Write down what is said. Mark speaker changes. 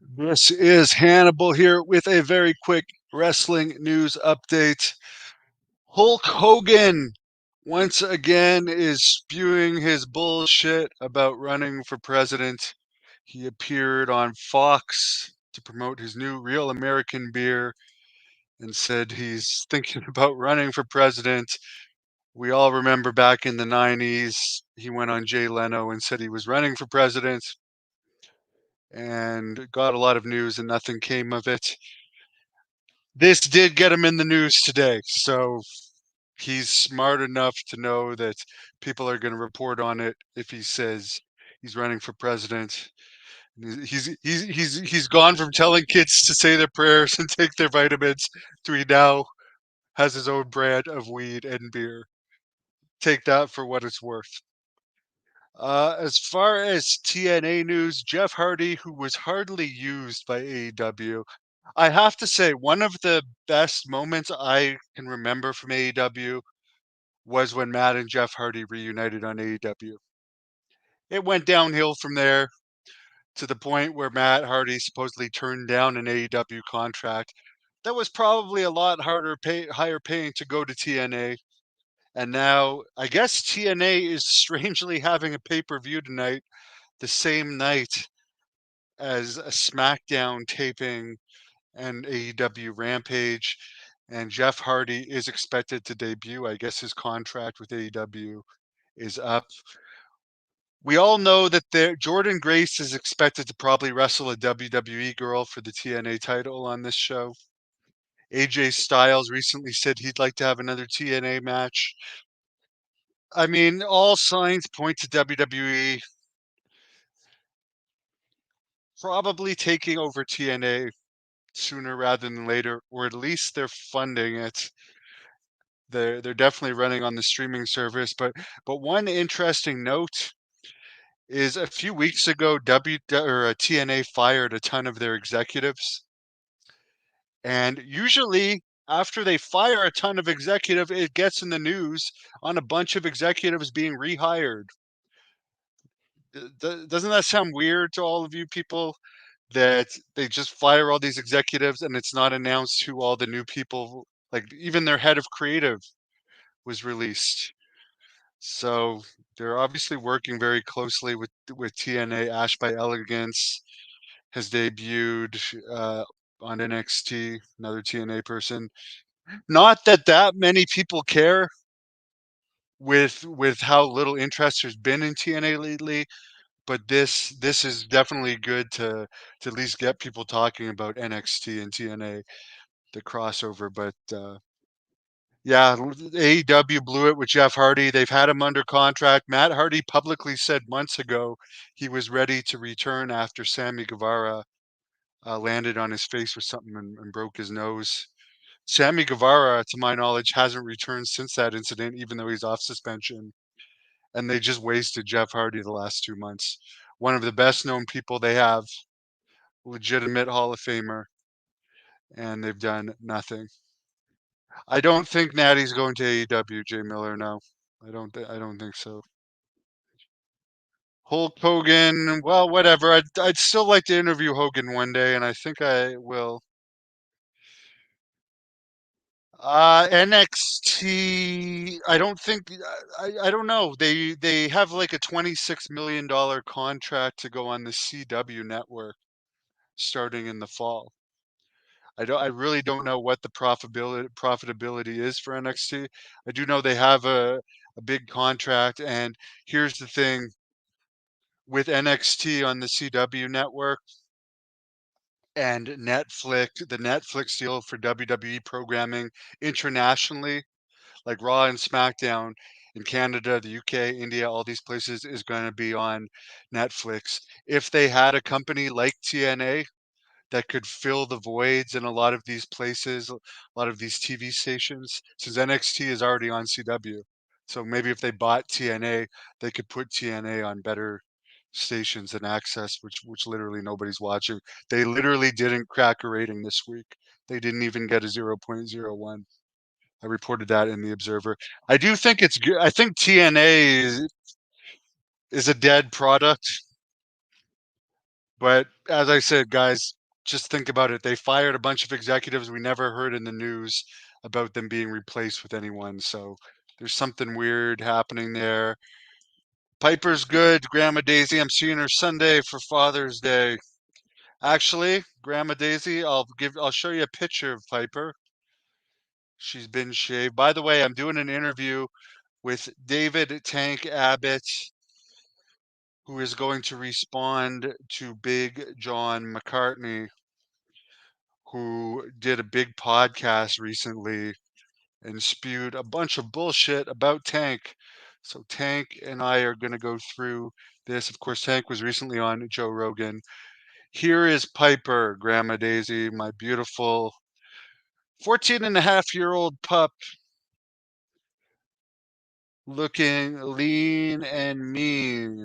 Speaker 1: This is Hannibal here with a very quick wrestling news update. Hulk Hogan once again is spewing his bullshit about running for president. He appeared on Fox to promote his new Real American beer and said he's thinking about running for president. We all remember back in the 90s, he went on Jay Leno and said he was running for president and got a lot of news and nothing came of it. This did get him in the news today, so he's smart enough to know that people are going to report on it if he says he's running for president. He's gone from telling kids to say their prayers and take their vitamins to he now has his own brand of weed and beer. Take that for what it's worth. As far as TNA news, Jeff Hardy, who was hardly used by AEW, I have to say, one of the best moments I can remember from AEW was when Matt and Jeff Hardy reunited on AEW. It went downhill from there to the point where Matt Hardy supposedly turned down an AEW contract that was probably a lot higher paying to go to TNA. And now I guess TNA is strangely having a pay-per-view tonight, the same night as a SmackDown taping and AEW Rampage. And Jeff Hardy is expected to debut. I guess his contract with AEW is up. We all know that Jordan Grace is expected to probably wrestle a WWE girl for the TNA title on this show. AJ Styles recently said he'd like to have another TNA match. I mean, all signs point to WWE probably taking over TNA sooner rather than later, or at least they're funding it. They're definitely running on the streaming service, but one interesting note is a few weeks ago, TNA fired a ton of their executives, and usually after they fire a ton of executive, it gets in the news on a bunch of executives being rehired. Doesn't that sound weird to all of you people? That they just fire all these executives and it's not announced who all the new people, like even their head of creative was released. So they're obviously working very closely with TNA. Ash by Elegance has debuted on NXT, another TNA person. Not that that many people care with how little interest there's been in TNA lately, but this is definitely good to at least get people talking about NXT and TNA, the crossover. But yeah, AEW blew it with Jeff Hardy. They've had him under contract. Matt Hardy publicly said months ago he was ready to return after Sammy Guevara landed on his face with something and broke his nose. Sammy Guevara, to my knowledge, hasn't returned since that incident, even though he's off suspension. And they just wasted Jeff Hardy the last 2 months. One of the best known people they have, legitimate Hall of Famer, and they've done nothing. I don't think Natty's going to AEW, Jay Miller. No, I don't think so. Hulk Hogan. Well, whatever. I'd still like to interview Hogan one day, and I think I will. NXT. I don't think. I don't know. They have like a $26 million contract to go on the CW network starting in the fall. I really don't know what the profitability is for NXT. I do know they have a big contract, and here's the thing with NXT on the CW network and the Netflix deal for WWE programming internationally, like Raw and SmackDown in Canada, the UK, India, all these places is going to be on Netflix. If they had a company like TNA that could fill the voids in a lot of these places, a lot of these TV stations, since NXT is already on CW. So maybe if they bought TNA, they could put TNA on better stations and access, which literally nobody's watching. They literally didn't crack a rating this week. They didn't even get a 0.01. I reported that in the Observer. I do think it's good. I think TNA is a dead product. But as I said, guys, just think about it. They fired a bunch of executives we never heard in the news about them being replaced with anyone. So there's something weird happening there. Piper's good. Grandma Daisy, I'm seeing her Sunday for Father's Day. Actually, Grandma Daisy, I'll show you a picture of Piper. She's been shaved. By the way, I'm doing an interview with David Tank Abbott, who is going to respond to Big John McCartney, who did a big podcast recently and spewed a bunch of bullshit about Tank. So Tank and I are going to go through this. Of course, Tank was recently on Joe Rogan. Here is Piper, Grandma Daisy, my beautiful 14-and-a-half-year-old pup, looking lean and mean.